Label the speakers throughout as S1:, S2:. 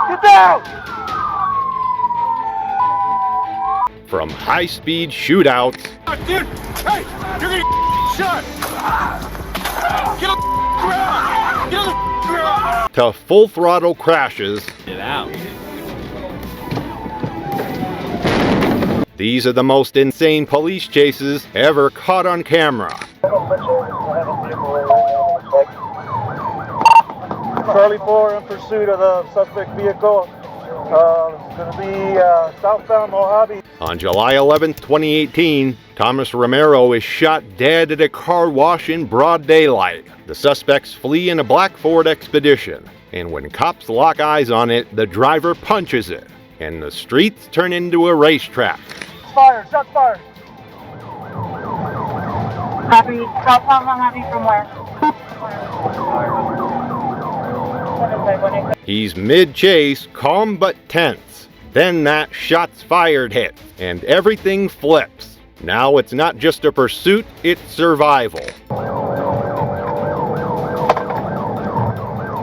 S1: Get down!
S2: From high-speed shootouts
S1: Dude, hey, you're gonna get shot! Get on the ground! Get on the ground!
S2: to full-throttle crashes,
S1: Get out.
S2: these are the most insane police chases ever caught on camera.
S3: Charlie 4 in pursuit of the suspect vehicle. It's going to be southbound Mojave.
S2: On July 11, 2018, Thomas Romero is shot dead at a car wash in broad daylight. The suspects flee in a black Ford Expedition, and when cops lock eyes on it, the driver punches it, and the streets turn into a racetrack.
S3: Fire! Shots fired!
S4: Copy. Southbound Mojave from where?
S2: He's mid-chase, calm but tense. Then that shots fired hits, and everything flips. Now it's not just a pursuit, it's survival.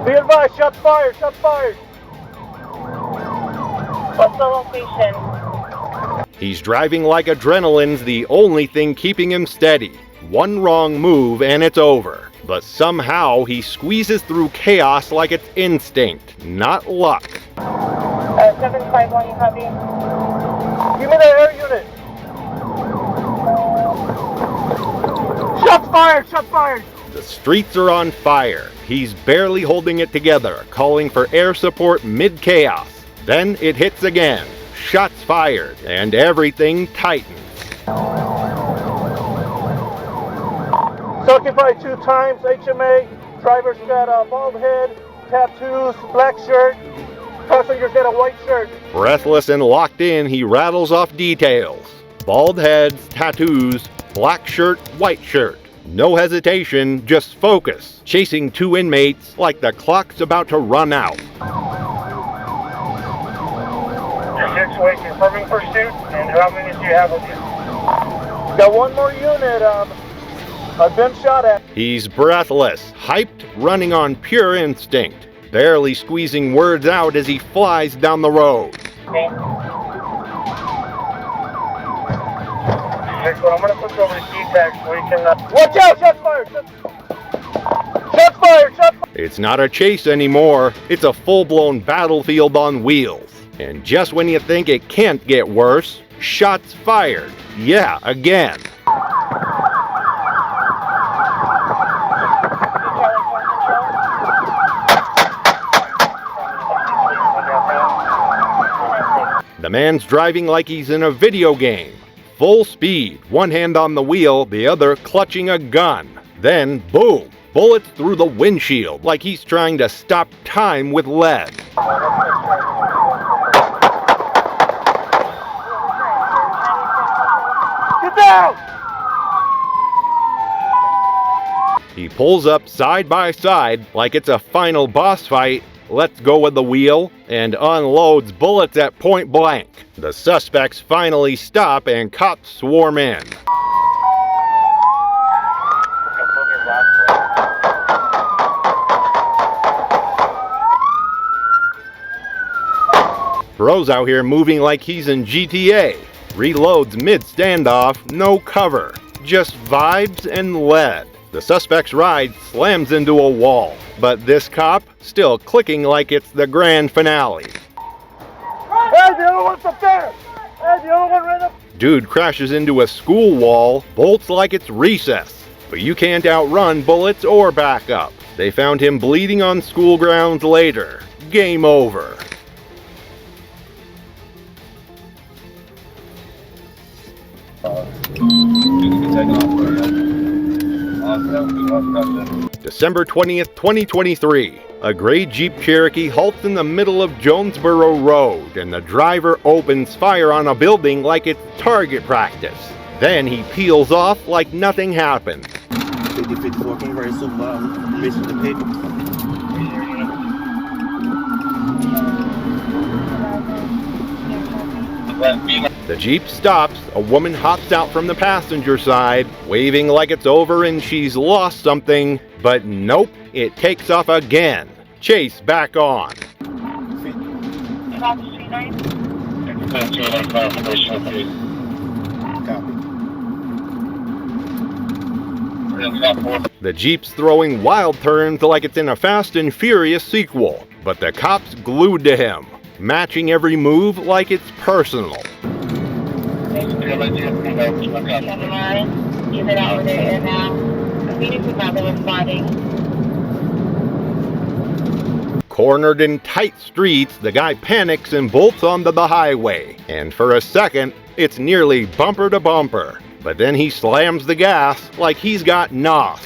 S3: Be advised, shots fired! Shots fired!
S4: What's the location?
S2: He's driving like adrenaline's the only thing keeping him steady. One wrong move and it's over. But somehow he squeezes through chaos like it's instinct, not luck.
S4: 751, you copy?
S3: Give me the air unit! Shots fired! Shots fired!
S2: The streets are on fire. He's barely holding it together, calling for air support mid-chaos. Then it hits again. Shots fired, and everything tightens.
S3: Occupied 2 times, HMA. Driver's got a bald head, tattoos, black shirt. Passenger's got a white shirt.
S2: Breathless and locked in, he rattles off details. Bald heads, tattoos, black shirt, white shirt. No hesitation, just focus. Chasing 2 inmates like the clock's about to run out.
S3: 6-way confirming pursuit, and how many do you have with you? Got 1 more unit, I've been shot at.
S2: He's breathless, hyped, running on pure instinct, barely squeezing words out as he flies down the road.
S3: Okay. I'm going to put you over to D-Tag so we can... Watch out! Shots fired! Shots fired! Shots fired!
S2: It's not a chase anymore, it's a full-blown battlefield on wheels. And just when you think it can't get worse, shots fired. Yeah, again. The man's driving like he's in a video game. Full speed, one hand on the wheel, the other clutching a gun. Then, boom, bullets through the windshield like he's trying to stop time with lead.
S3: Get down!
S2: He pulls up side by side like it's a final boss fight, lets go of the wheel, and unloads bullets at point blank. The suspects finally stop and cops swarm in. Bro's out here moving like he's in GTA. Reloads mid-standoff, no cover. Just vibes and lead. The suspect's ride slams into a wall, but this cop still clicking like it's the grand finale.
S3: Hey, the other one's up there! Hey, the other one right up!
S2: Dude crashes into a school wall, bolts like it's recess. But you can't outrun bullets or back up. They found him bleeding on school grounds later. Game over. December 20th, 2023. A gray Jeep Cherokee halts in the middle of Jonesboro Road, and the driver opens fire on a building like it's target practice. Then he peels off like nothing happened.
S5: 50-54, come very so far. Mission to paper.
S2: The Jeep stops, a woman hops out from the passenger side, waving like it's over and she's lost something, but nope, it takes off again. Chase back on. The Jeep's throwing wild turns like it's in a Fast and Furious sequel, but the cop's glued to him, matching every move like it's personal. Cornered in tight streets, the guy panics and bolts onto the highway, and for a second, it's nearly bumper to bumper. But then he slams the gas like he's got NOS.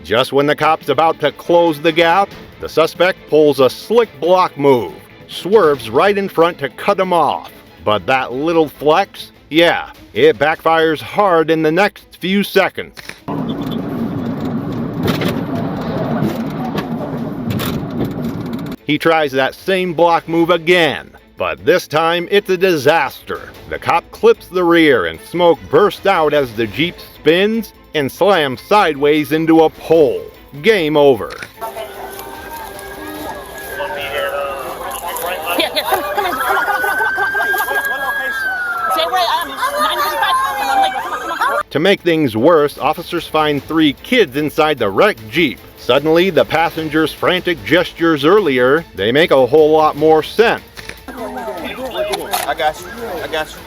S2: Just when the cop's about to close the gap, the suspect pulls a slick block move, swerves right in front to cut him off. But that little flex, yeah, it backfires hard in the next few seconds. He tries that same block move again, but this time it's a disaster. The cop clips the rear and smoke bursts out as the Jeep spins and slams sideways into a pole. Game over. To make things worse, officers find 3 kids inside the wrecked Jeep. Suddenly, the passengers' frantic gestures earlier, they make a whole lot more sense.
S5: I got you. I got you.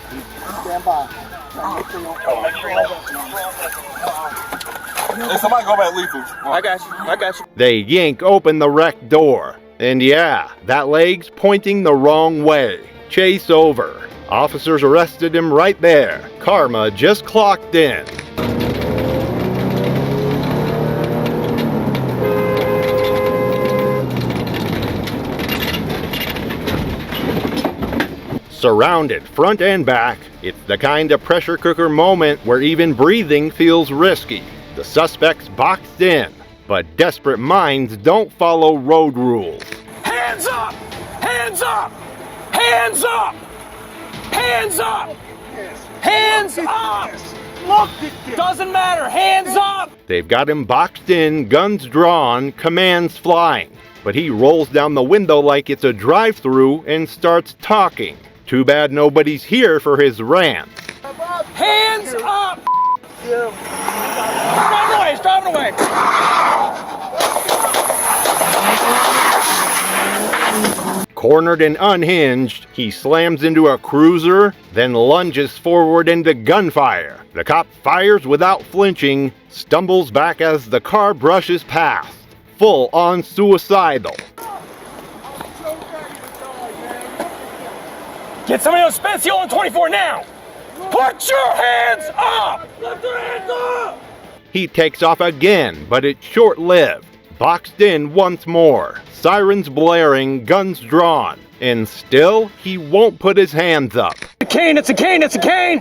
S5: Stand by. Hey, somebody go back lethal. I got you. I got you.
S2: They yank open the wrecked door. And yeah, that leg's pointing the wrong way. Chase over. Officers arrested him right there. Karma just clocked in. Surrounded front and back, it's the kind of pressure cooker moment where even breathing feels risky. The suspect's boxed in, but desperate minds don't follow road rules.
S1: Hands up! Hands up! Hands up! Hands up! Hands up! Look! Doesn't matter! Hands up!
S2: They've got him boxed in, guns drawn, commands flying. But he rolls down the window like it's a drive-thru and starts talking. Too bad nobody's here for his rant.
S1: Hands up! Drive away! Drive away!
S2: Cornered and unhinged, he slams into a cruiser, then lunges forward into gunfire. The cop fires without flinching, stumbles back as the car brushes past. Full on suicidal.
S1: Get somebody on Spence on 24 now! Put your hands up! Lift your hands up!
S2: He takes off again, but it's short-lived. Boxed in once more, sirens blaring, guns drawn, and still he won't put his hands up.
S1: It's a cane! It's a cane! It's a cane!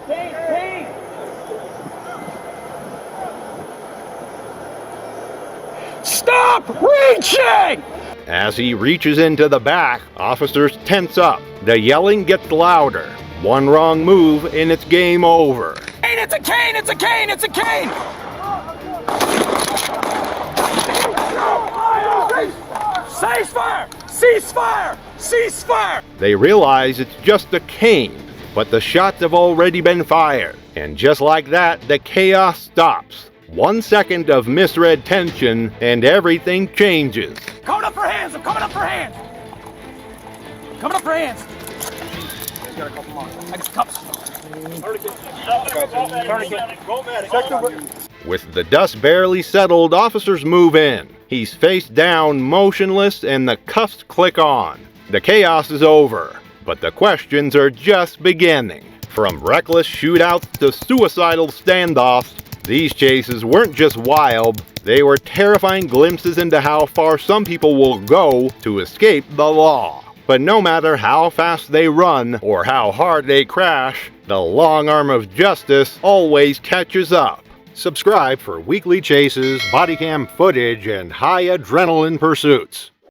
S1: Stop reaching!
S2: As he reaches into the back, officers tense up. The yelling gets louder. One wrong move and it's game over.
S1: It's a cane! It's a cane! It's a cane! Ceasefire! Ceasefire! Ceasefire!
S2: They realize it's just a cane, but the shots have already been fired. And just like that, the chaos stops. 1 second of misread tension and everything changes.
S1: Coming up for hands! I'm coming up for hands! Coming up for hands! Got a couple more. I got cups.
S2: With the dust barely settled, officers move in. He's face down, motionless, and the cuffs click on. The chaos is over, but the questions are just beginning. From reckless shootouts to suicidal standoffs, these chases weren't just wild, they were terrifying glimpses into how far some people will go to escape the law. But no matter how fast they run or how hard they crash, the long arm of justice always catches up. Subscribe for weekly chases, bodycam footage, and high adrenaline pursuits.